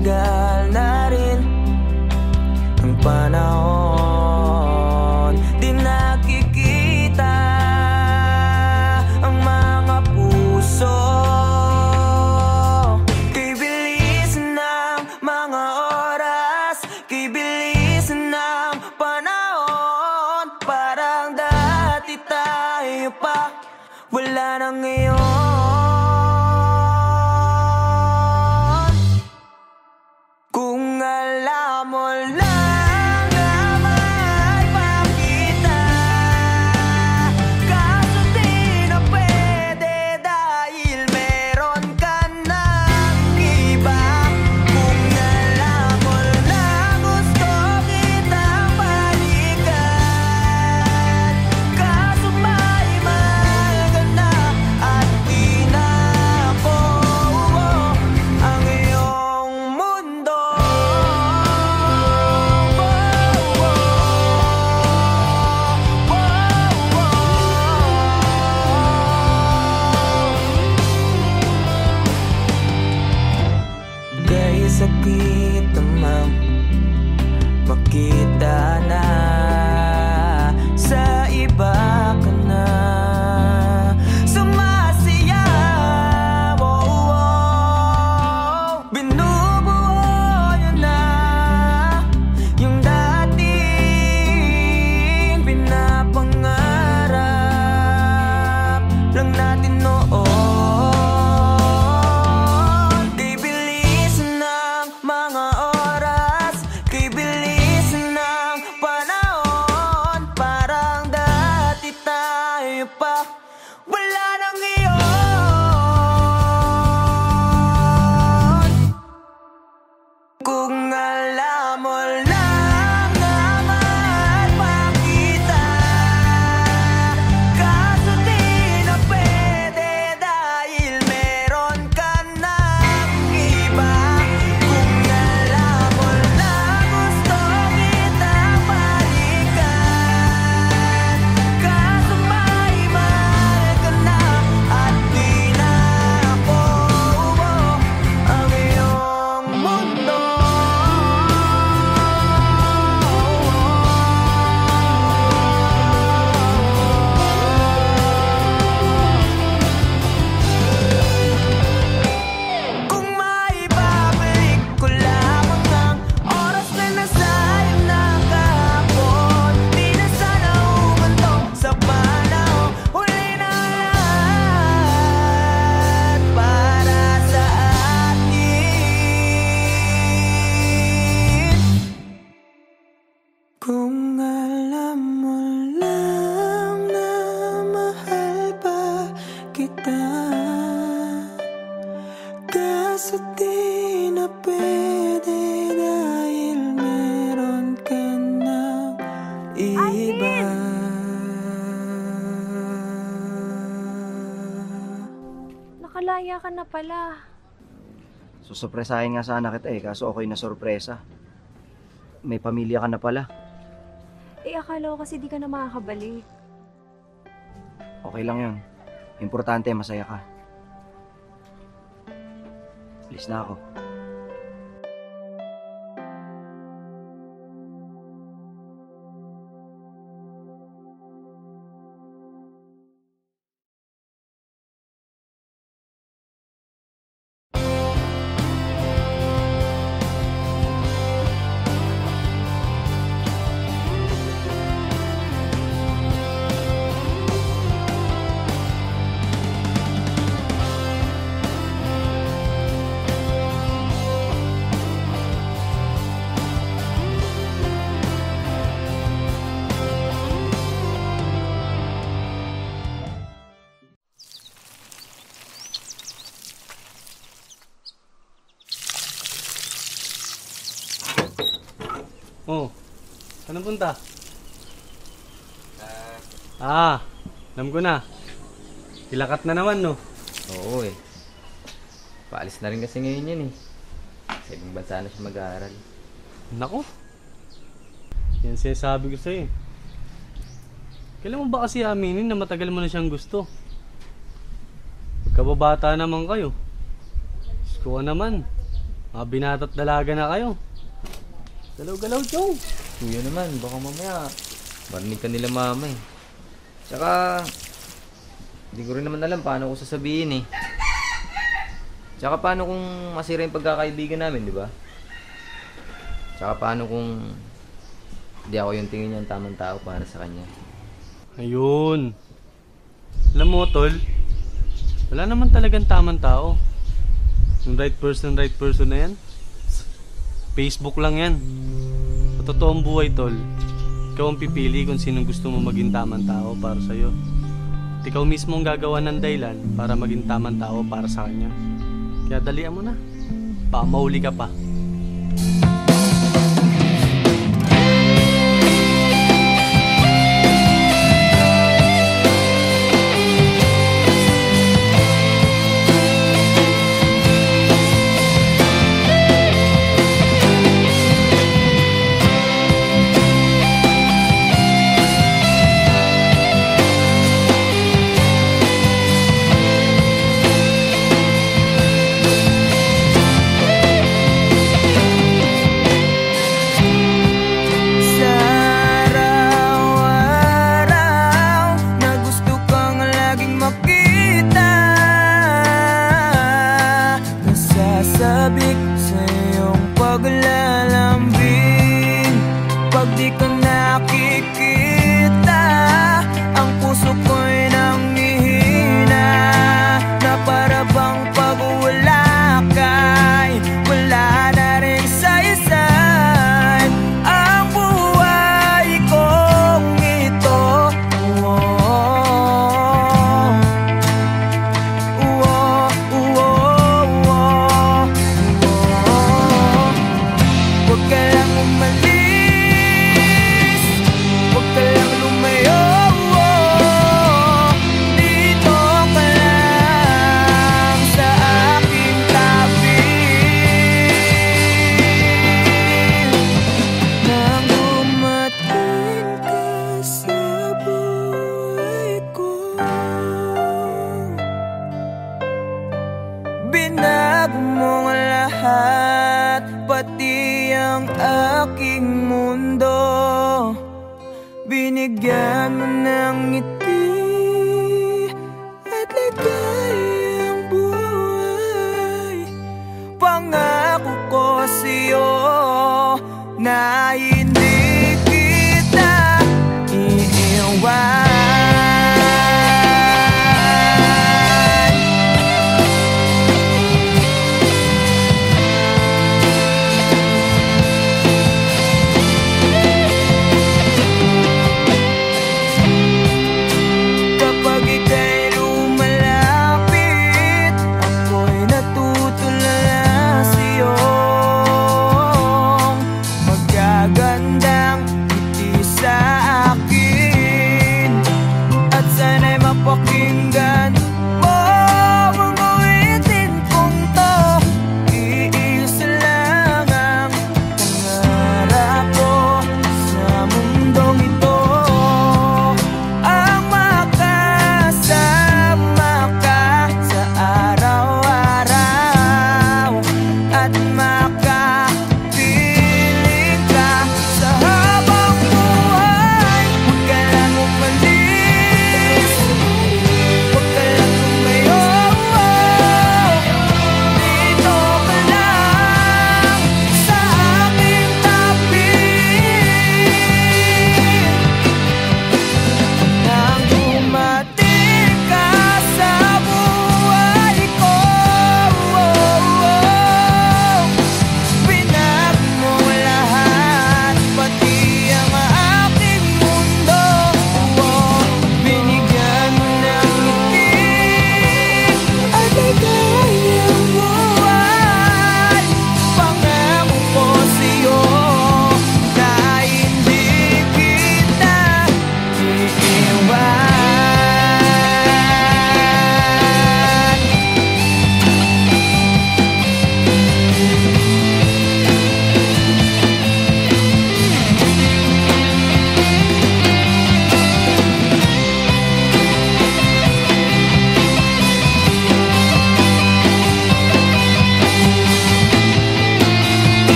matagal na rin ang panahon, di nakikita ang mga puso. Kay bilis ng mga oras, kay bilis ng panahon, parang dati tayo pa, wala na ngayon. Kung alam mo lang na mahal pa kita, kaso di na pwede dahil meron ka ng iba. Kung alam mo lang gusto kitang balikan, kaso may mahal ka na at di na ako ang iyong mundo. Kay sakit namang makita na sa iba ka na sumasayaw. Binubuo niya na yung dating pinapangarap lang natin noon. Kay bilis ng mga oras, kay bilis ng panahon, parang dati tayo pa, wala nang iyon. Kung alam mo lang na mahal pa kita, kaso di na pwede dahil meron ka ng iba. Kung alam mo lang gusto kitang balikan, kaso may mahal ka na at di na ako ang iyong mundo. Kung maibabalik ko lamang ang oras na nasayang na kahapon, di na sana umunto sa panahon. Huli na lahat para sa atin. Kung alam mo lang na mahal pa kita, kaso di na pwede dahil meron ka ng iba. Nakalaya ka na pala. Susurpresahin nga sana kita kaso ako'y nasurpresa. May pamilya ka na pala. Akala ko kasi di ka na makakabalik. Okay lang yun. Importante, masaya ka. Alis na ako. Oh, saan punta? Alam ko na. Kilakat na naman, no? Oo eh. Paalis na rin kasi ngayon yan eh. Sa ibang bansa na siya mag-aaral. Nako. Yan sinasabi ko sa'yo eh. Kailan mo ba kasi aminin na matagal mo na siyang gusto? Pagkababata naman kayo. Diyos ko naman. Mga binata't dalaga na kayo. Galaw-galaw, Chong. Kuya naman, baka mamaya marinig ka nila mama eh. Tsaka, hindi ko rin naman alam paano ko sasabihin eh. Tsaka paano kung masira yung pagkakaibigan namin, di ba? Tsaka paano kung hindi ako yung tingin niya ang tamang tao para sa kanya. Ayun. Alam mo, tol, wala naman talagang tamang tao. Yung right person na yan, Facebook lang yan. Sa totoong buhay, tol, ikaw ang pipili kung sinong gusto mo maging tamang tao para sa'yo. At ikaw mismo ang gagawa ng dahilan para maging tamang tao para sa kanya. Kaya dalian mo na. Baka mahuli ka pa. Sa araw-araw na gusto kang laging makita, nasasabik sa iyong paglalambing. Pag di ka nakikita, ang puso ko'y nanghihina, na para bang pag wala ka'y wala na rin saysay ang buhay kong ito. Huwag ka lang umalis, huwag ka lang lumayo. Dito ka lang sa aking tabi. Nang dumating ka sa buhay ko, binago mo ang lahat, pati ang aking mundo. Binigyan mo ng ngiti at ligayang buhay. Pangako ko sa'yo na hindi kita iiwan. Kapag ika'y lumalapit, ako'y natutulala sa'yo. Magagandang ngiti sa akin,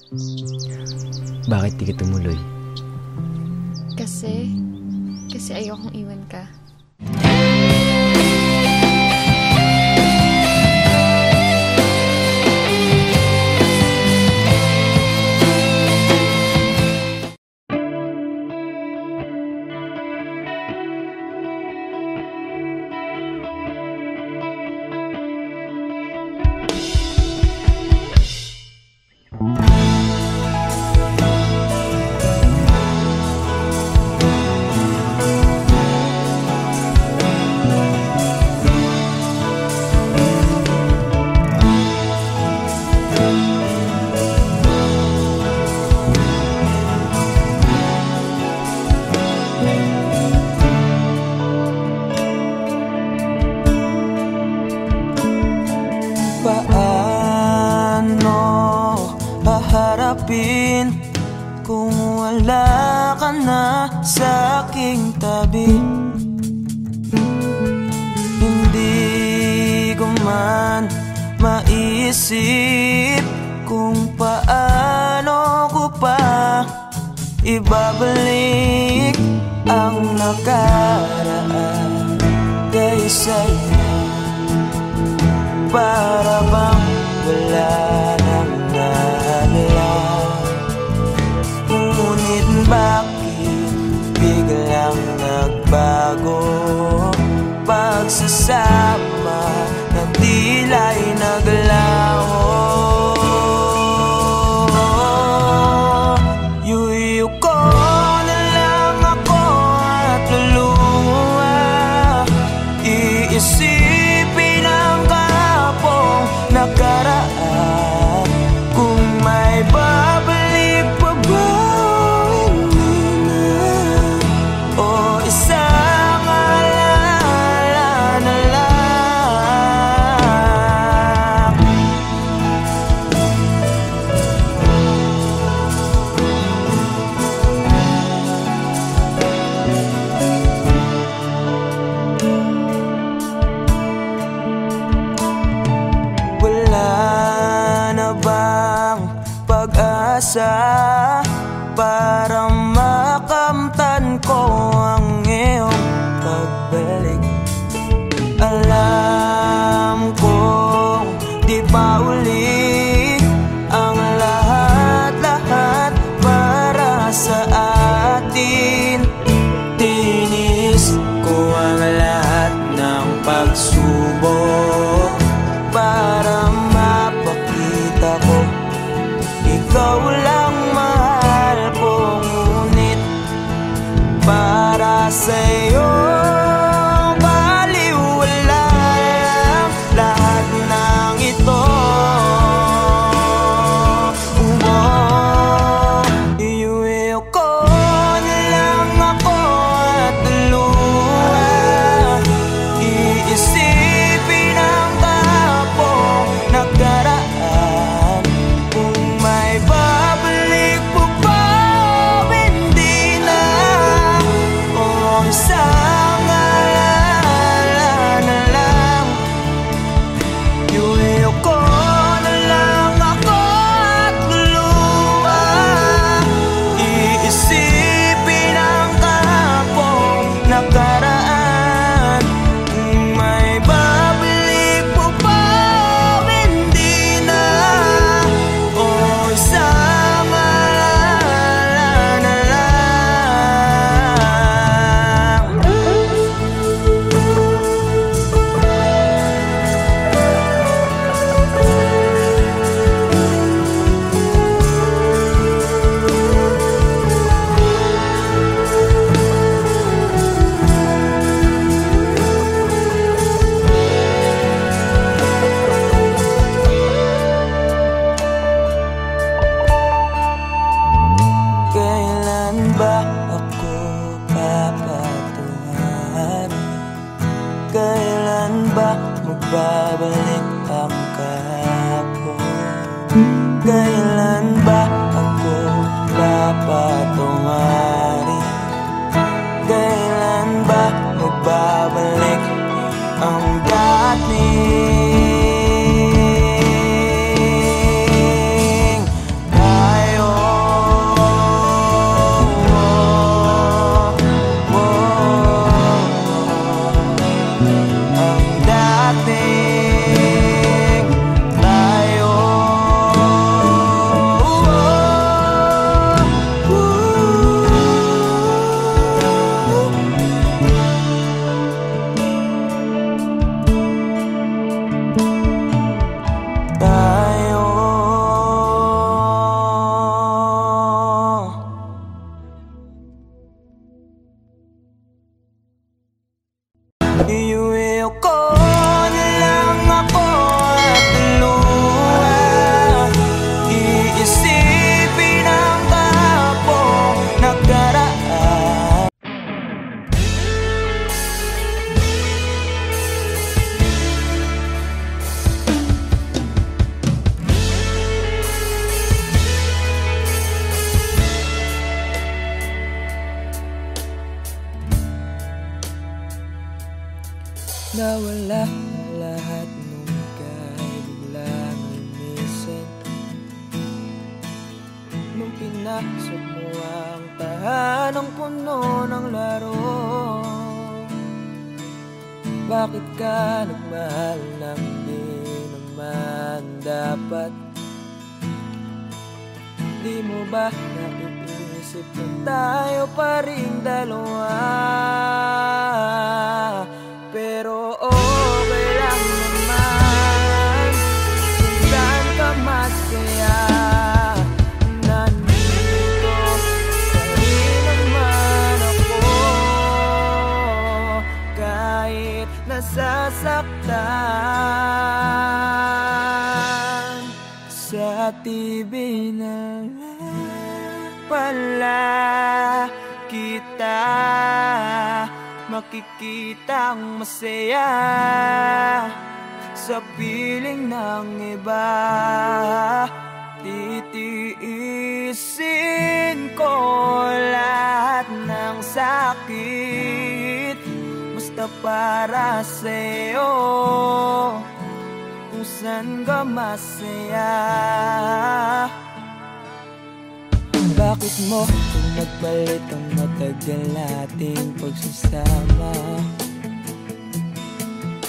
Bakit di ka tumuloy? Kasi ayokong iwan ka. Paano haharapin kung wala ka na sa aking tabi? Hindi ko man maisip kung paano ko pa ibabalik ang nakaraan kay sa'yo. Para bang wala nang nahalala, ngunit bakit biglang nagbago? Pagsasama na tila'y naglaho. Yuyu ko na lang ako at luluha, iisipin ang nakaraan. Kung may babalik pa ba, hindi na, o isang alaala na lang. Pag-asa para makamtan ko ang iyong pagbalik. Alam kong di pa uli ang lahat-lahat para sa atin. Tinis ko ang lahat ng pagsubok para mapakita ko ikaw lang mahal ko, ngunit para sa'yo baliwala lang lahat ng ito. Iuwi ko na lang ako at luha, iisipin ang kapong nakaraan. Kung may babalik po ba, hindi na, o isa Nawala ang lahat nung ika'y biglang lumisin. Nung pinasok mo ang tahanang puno ng laro, bakit ka nagmahal nang di naman dapat? Di mo ba naiisip na tayo pa rin dalawa? Pero okay lang naman kung saan ka masaya. Nandito pa rin naman ako kahit nasasaktan. Sa TV na lang pala kita makikitang masaya sa piling ng iba. Titiisin ko lahat ng sakit basta para sa'yo, kung saan ka masaya. Bakit mo kung nagpalit ang matagal nating pagsasama?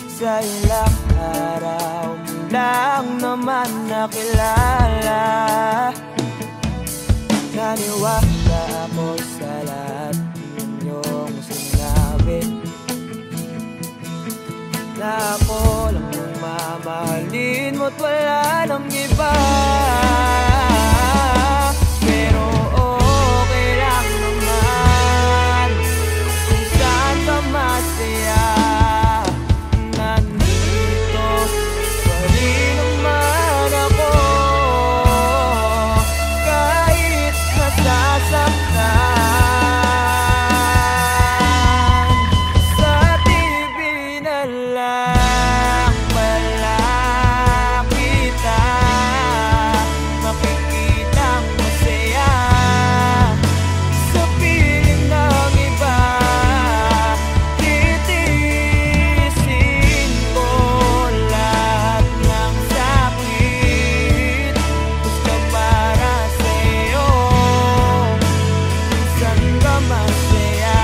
Sa ilang araw mo lang naman nakilala. Naniwala ako sa lahat ng iyong sinabi, na ako lang ang mamahalin mo't wala nang iba. Pero okay lang naman kung saan ka masaya. Nandito pa rin naman ako kahit nasasaktan. Sa TV na lang pala kita makikitang masaya sa piling ng iba. Titiisin ko lahat ng sakit basta para sa'yo, kung saan ka masaya.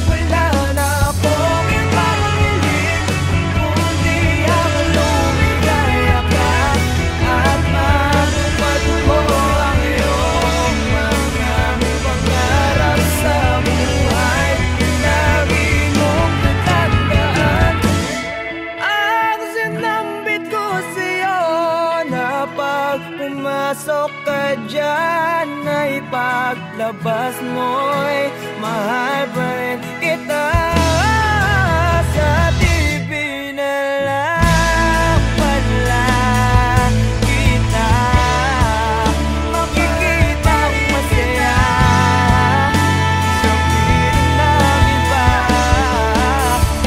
Wala na akong ibang hiling kundi ang lumigaya ka at matupad mo ang iyong mga pangarap sa buhay. Lagi mong tatandaan ang sinambit ko sa'yo, na pag pumasok ka dyan ay paglabas mo'y mahal pa rin kita. Sa TV na lang pala kita makikitang masaya sa piling ng iba.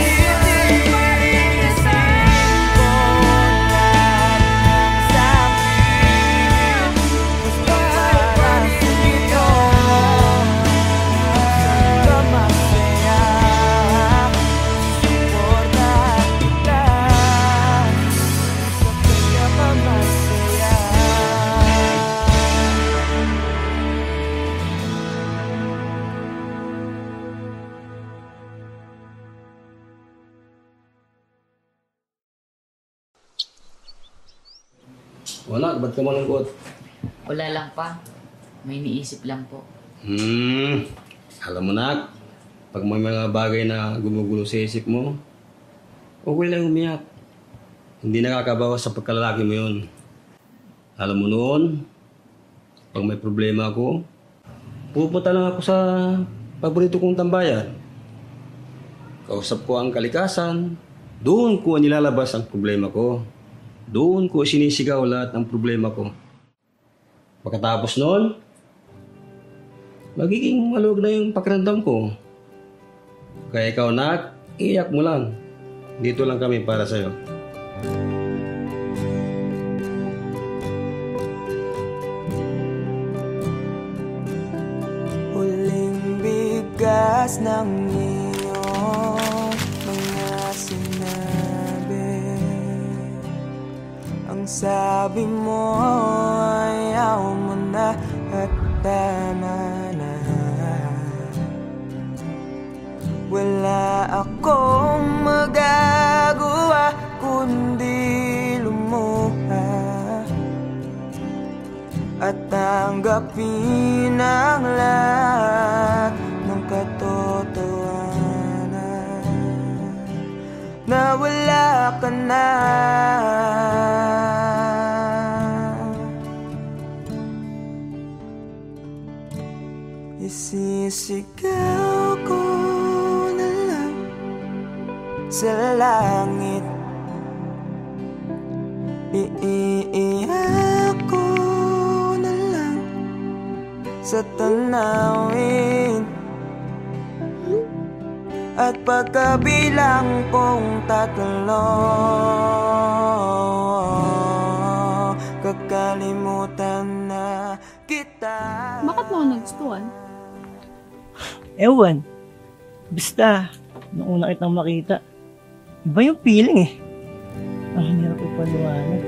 Titiisin ko lahat ng sakit basta para sa'yo, saan ka masaya. Suportahan kita sa kanya ka masaya. Wala, ba't ka malungkot? Wala lang pa. May iniisip lang po. Alam mo na, pag may mga bagay na gumugulo sa isip mo, okay lang umiyak. Hindi nakakabawas sa pagkalalaki mo yun. Alam mo noon, pag may problema ako, pupunta lang ako sa paborito kong tambayan. Kausap ko ang kalikasan, doon ko nilalabas ang problema ko. Doon ko sinisigaw lahat ng problema ko. Pagkatapos noon, magiging maluwag na yung pakiramdam ko. Kaya ikaw, nak, iyak mo lang. Dito lang kami para sa'yo. Wala Tigas ng iyong mga sinabi. Ang sabi mo ayaw mo na at tama na. Wala akong magagawa kundi lumuha at tanggapin ang lahat ng katotohanan na wala ka na. Isisigaw ko na lang sa langit, iiyak ko na lang sa tanawin, at pagkabilang kong 3, kakalimutan na kita. Bakit mo ako nagustuhan? Ewan. Basta, nung una kitang makita, iba yung feeling eh. Ang hirap ipaliwanag.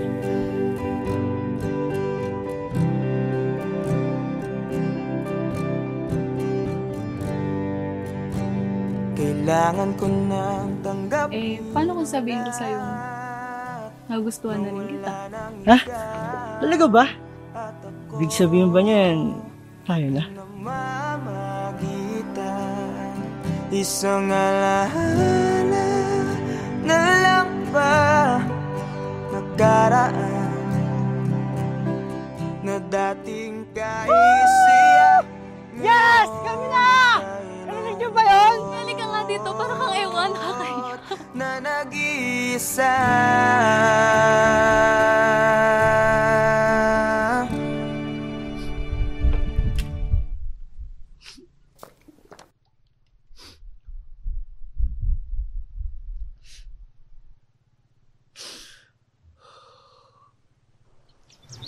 Kailangan ko nang tanggapin. Paano kung sabihin ko sa'yo, nagustuhan na rin kita? Ha? Talaga ba? Ibig sabihin ba niyan, tayo na? Isang alaala na lang ba nakaraan na dating kaisiya. Yes! Kami na! Narinig niyo ba yun? Halika nga dito, para kang ewan, nakakaya. Na nag-iisa.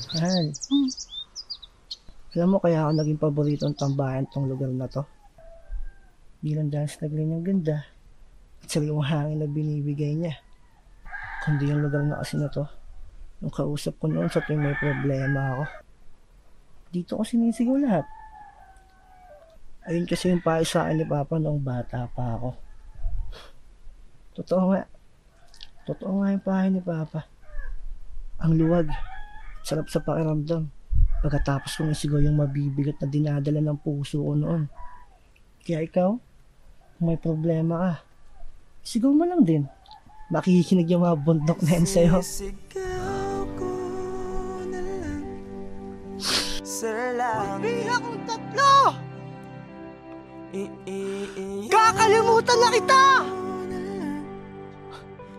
Mahal. Alam mo kaya ako naging paboritong tambayan tong lugar na to? Bilang dahil sa ganyang ganda at sa yung hangin na binibigay niya. Kundi yung lugar na kasi na to, nung kausap ko noon sa tuwing may problema ako, dito ko sinisigaw lahat. Ayun kasi yung payo sa akin ni Papa noong bata pa ako. Totoo nga yung payo ni Papa. Ang luwag, sarap sa pakiramdam pagkatapos kong isigaw yung mabibigat na dinadala ng puso ko noon. Kaya ikaw, kung may problema ka, sigaw mo lang din. Makikinig yung mga bundok na yan sa'yo. Sisigaw ko na lang sa langit. Bilang kong 3! Kakalimutan na kita!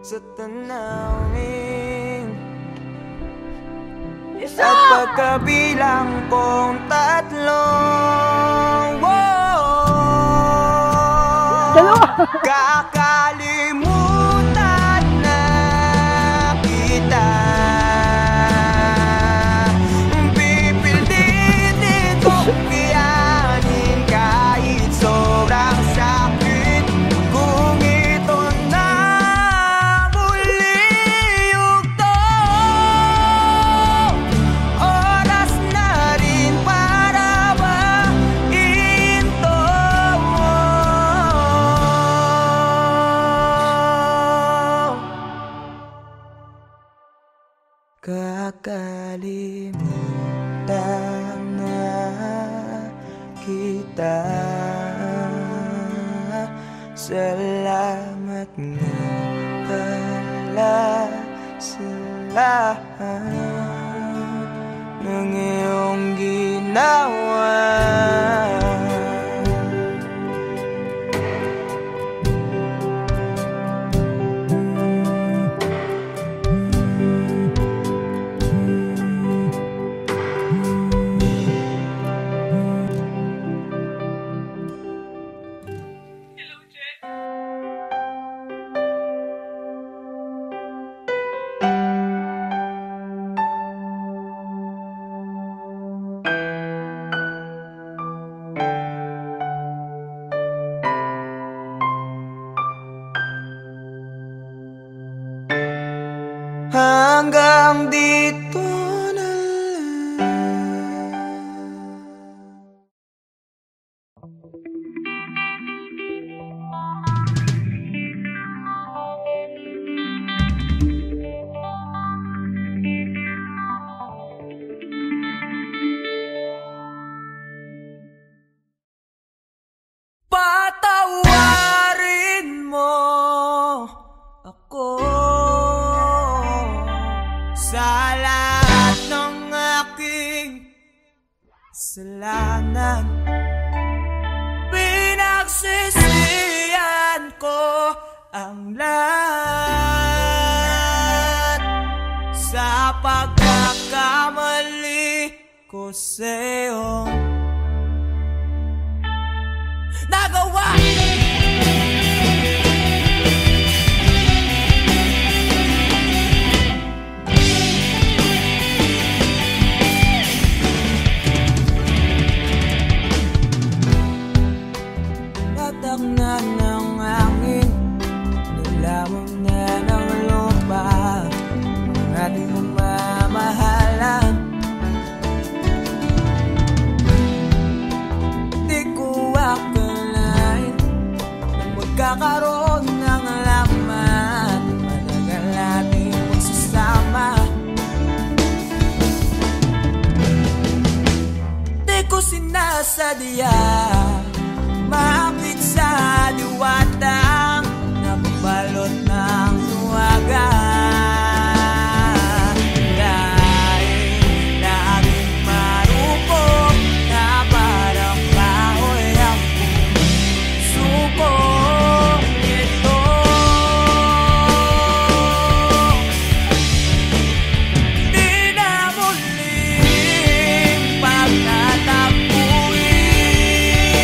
Sa tanawin, Isa! at pagkabilang kong 3, Dalawa! kakalimutan na kita. Pipilitin kong kayanin kahit sobrang sakit. Kung ito na muli yugto, oras na rin para mahinto. Kakalimutan na kita. Salamat nga pala sa lahat ng iyong ginawa. hanggang dito na lang. Patawarin mo ako sa lahat ng aking kasalanan. Pinagsisihan ko ang lahat sa pagkakamali ko sa'yo nagawa. Tatak na ng hangin, nilamon na ng lupa ang ating mamamahalan. Di ko akalain na magkakaroon ng laman, matagal nating magsasama. Di ko sinasadya maakit sa diwatang nabalot ng luwaga. Dahil laging marupok na parang kahoy ang puso ko. Ito di na muling pagtatapuin.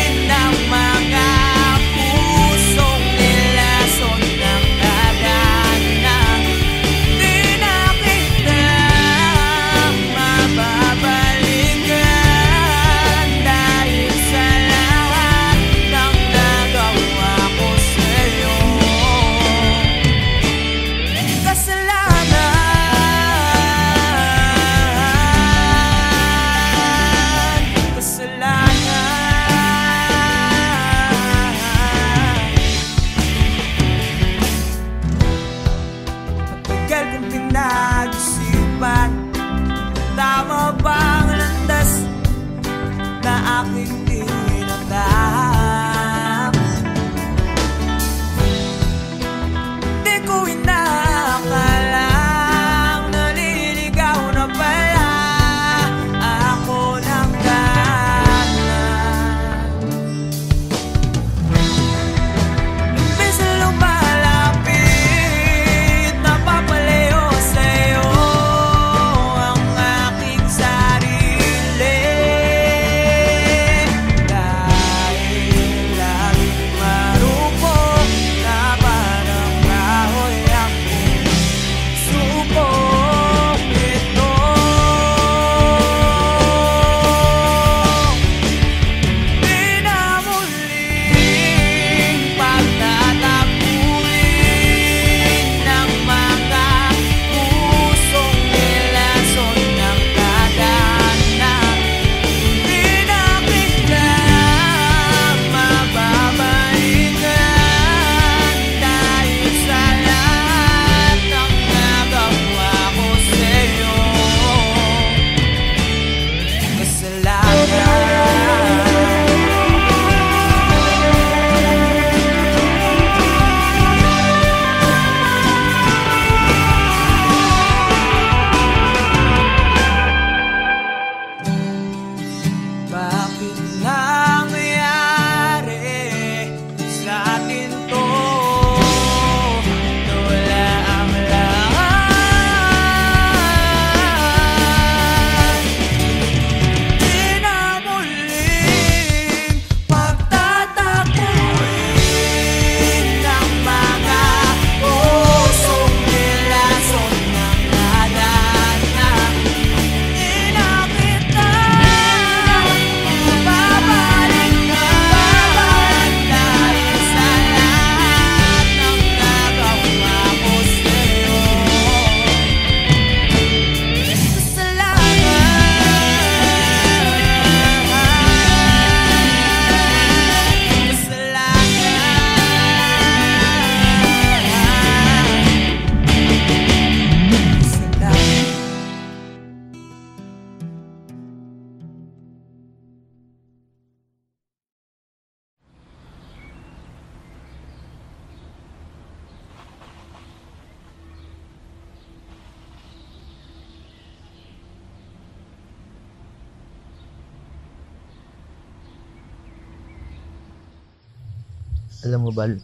Alam mo, Bal,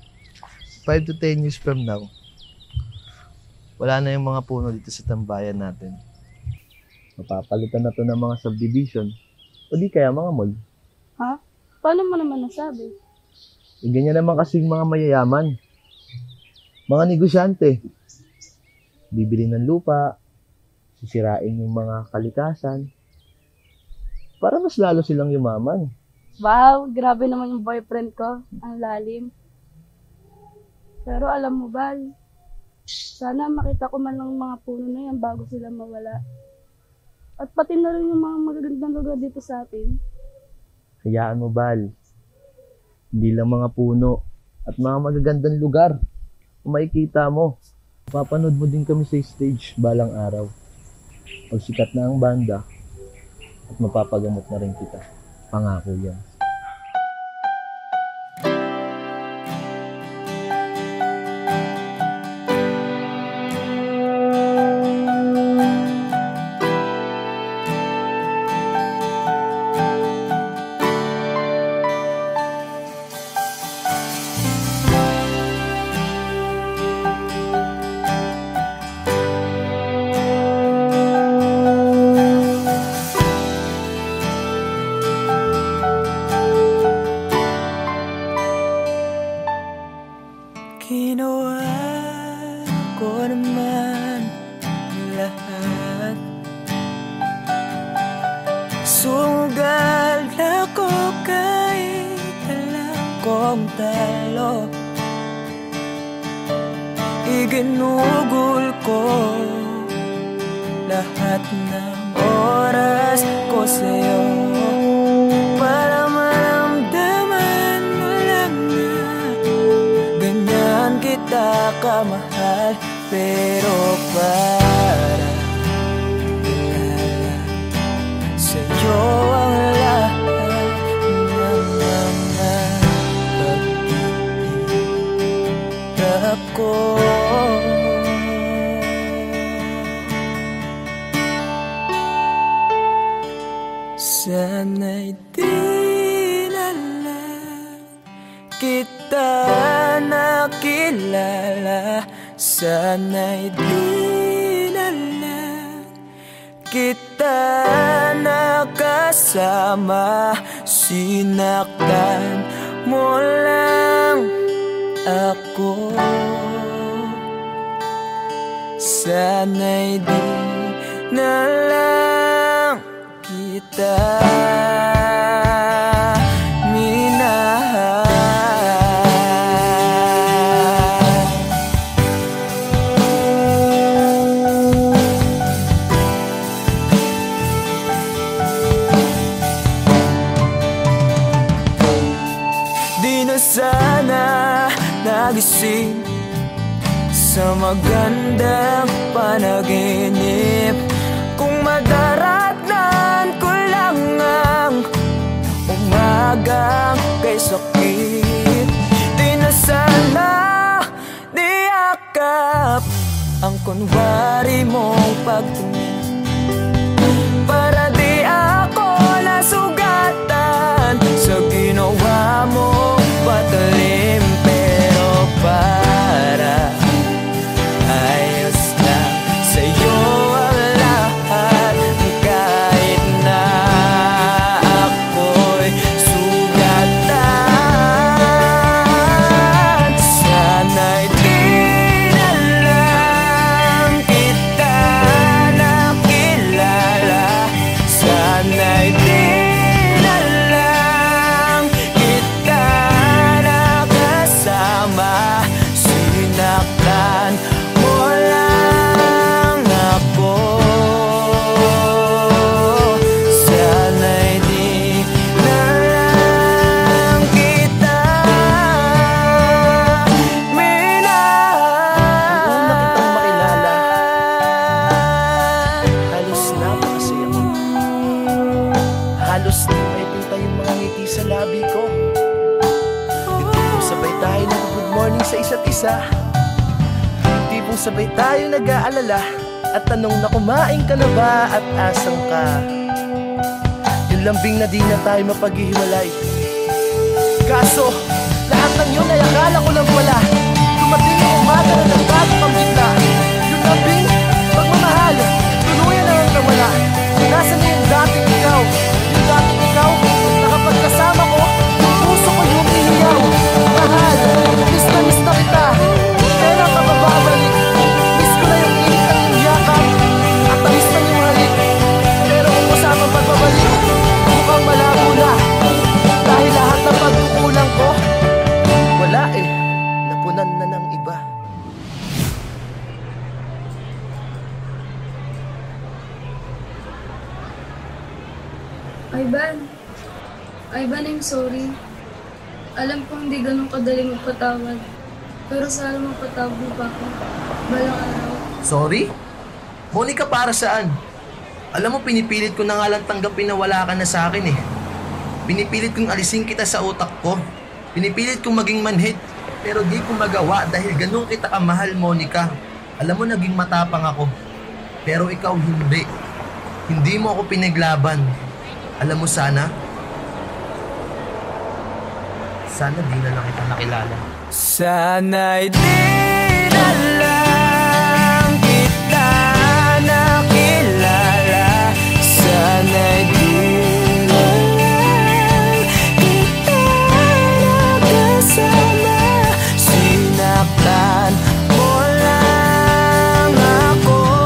5 to 10 years from now, wala na yung mga puno dito sa tambayan natin. Mapapalitan na to ng mga subdivision o di kaya mga mall. Ha? Paano mo naman nasabi? Ganyan naman kasing mga mayayaman. Mga negosyante. Bibili ng lupa, sisirain yung mga kalikasan, para mas lalo silang yumaman. Wow, grabe naman yung boyfriend ko. Ang lalim. Pero alam mo, Bal, sana makita ko man lang mga puno na yan bago sila mawala. At pati na rin yung mga magagandang lugar dito sa atin. Hayaan mo, Bal. Hindi lang mga puno at mga magagandang lugar. Kung makikita mo, papanood mo din kami sa stage balang araw. Pag sikat na ang banda, at mapapagamot na rin kita. Pangako yan. Ginawa ko naman lahat. Sugal ako kahit alam kong talo. Iginugol ko lahat ng oras ko sa'yo para maramdaman mo lang na ganyan kita kamahal. Pero para ilala sa'yo ang lahat ng mga pag-iirap ko. Sana'y di na lang kita nakilala. Sana'y di na lang kita nakasama. Sinaktan mo lang ako. Sana'y di na lang kita minahal. Di na sana nagising sa magandang panaginip kung madaratnan ko lang ang umagang kay sakit. Di na sana niyakap ang kunwari mong pagtingin para di ako nasugatan sa ginawa mong patalim. Pero para ayos lang sa'yo ang lahat kahit na ako'y sugatan. Sana'y di na lang kita nakilala. Sana'y di na lang kita nakasama. Sinaktan mo lang ako. Sana'y di na lang kita minahal. Una kitang makilala, halos napakasaya ko. Halos di may pinta yung mga ngiti sa labi ko. Yung tipong sabay tayo nag-good morning sa isa't isa. Yung tipong sabay tayo nag-aalala at tanong na kumain ka na ba at asan ka. Yung lambing na di na tayo mapaghihiwalay. Kaso, Lahat ng yun ay akala ko lang wala. Dumating ang umaga na nagbago kang bigla. Yung lambing, pagmamahal, tuluyan na ang nawala. Nasaan na yung dating ikaw? Yung dating ikaw, na kapag kasama ko, yung puso ko yung ihiyaw. Mahal, miss na kita. Kailan ka babalik? Miss ko na yung init ng iyong yakap. At tamis na yung halik. Pero kung usamang pagbabalik, mukhang malabo na. Dahil lahat ng pagkukulang ko, wala eh, napunan na ng iba. Ivan, I'm sorry. Alam ko hindi ganun kadali magpatawad. Pero sana mapatawad mo pa ako. Balang araw. Sorry? Monica, para saan? Alam mo, pinipilit ko na nga lang tanggapin na wala ka na sa akin eh. Pinipilit kong alisin kita sa utak ko. Pinipilit kong maging manhid. Pero di ko magawa dahil ganun kita kamahal, Monica. Alam mo, naging matapang ako. Pero ikaw hindi. Hindi mo ako pinaglaban. Alam mo, sana di na lang kita nakilala. Sana'y di na lang kita nakilala. Sana'y di na lang kita nakasama. Sinaktan mo lang ako.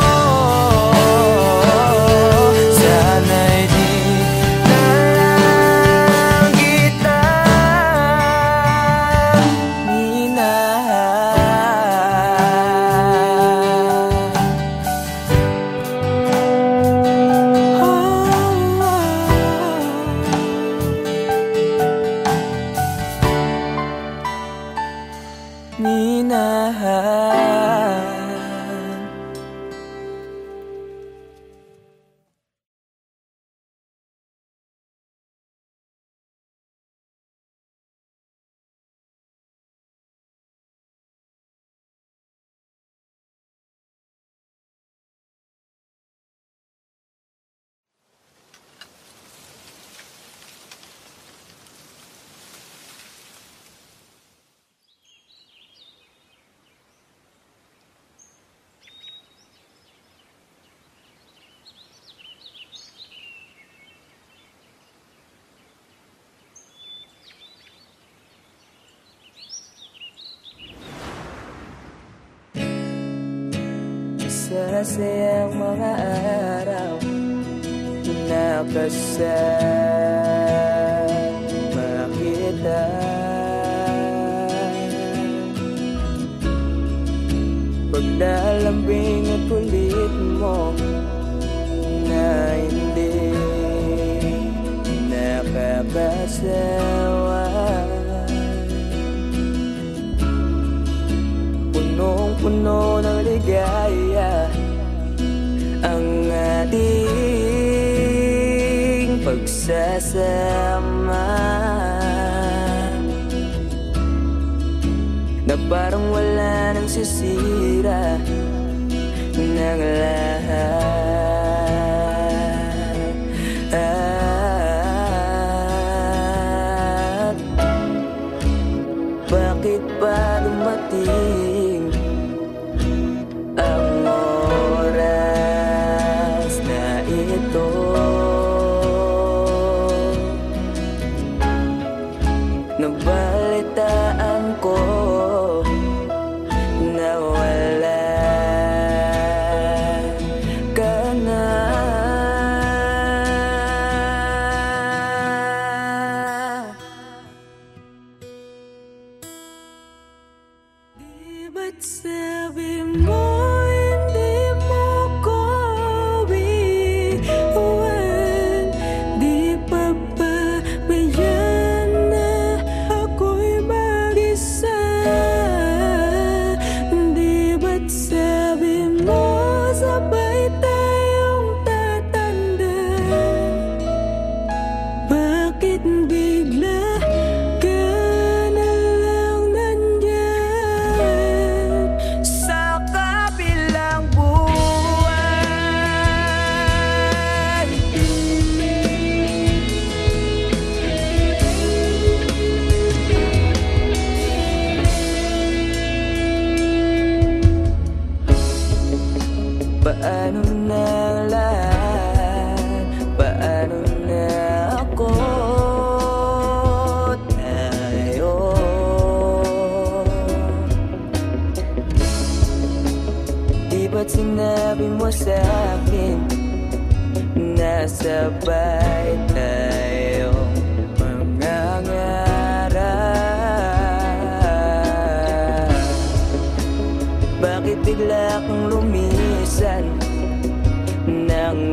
Sana'y di na lang kita Masasayang mga araw na kasama kita. Paglalambing at kulit mo na hindi nakakasawa. Punong-puno ng ligaya ang ating pagsasama, na parang wala nang sisira ng lahat. Bakit ba dumating ang oras na ito? Nabalitaan ko na wala ka Paano na ang lahat? Paano na ako? Tayo. Di ba't sinabi mo sa'kin nasabay tayo mangangarap? Bakit bigla kang lumisan nang